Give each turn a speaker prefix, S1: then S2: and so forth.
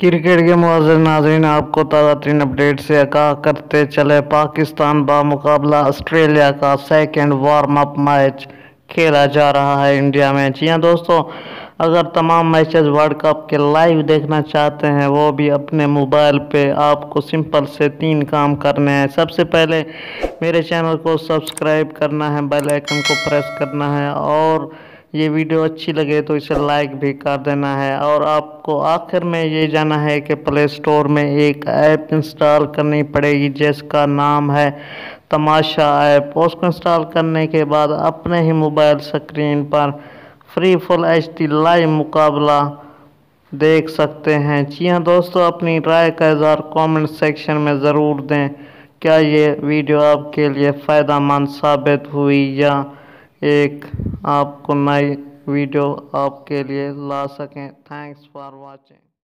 S1: Cricket के मुआज़िज़ नाज़रीन, आपको ताज़ा तरीन अपडेट से आगाह करते चले। पाकिस्तान बामुकाबला ऑस्ट्रेलिया का सेकंड वार्म अप मैच खेला जा रहा है इंडिया में। जी हाँ दोस्तों, अगर तमाम मैचेस वर्ल्ड कप के लाइव देखना चाहते हैं, वो भी अपने मोबाइल पे, आपको सिंपल से 3 काम करने हैं। सबसे पहले मेरे चैनल को सब्सक्राइब करना है, बेल आइकन को प्रेस करना है और ये वीडियो अच्छी लगे तो इसे लाइक भी कर देना है। और आपको आखिर में ये जाना है कि प्ले स्टोर में एक ऐप इंस्टॉल करनी पड़ेगी जिसका नाम है तमाशा ऐप। उसको इंस्टॉल करने के बाद अपने ही मोबाइल स्क्रीन पर फ्री फुल HD लाइव मुकाबला देख सकते हैं। जी हाँ दोस्तों, अपनी राय का इज़हार कमेंट सेक्शन में ज़रूर दें। क्या ये वीडियो आपके लिए फ़ायदेमंद साबित हुई या एक आपको नई वीडियो आपके लिए ला सकें। Thanks for watching.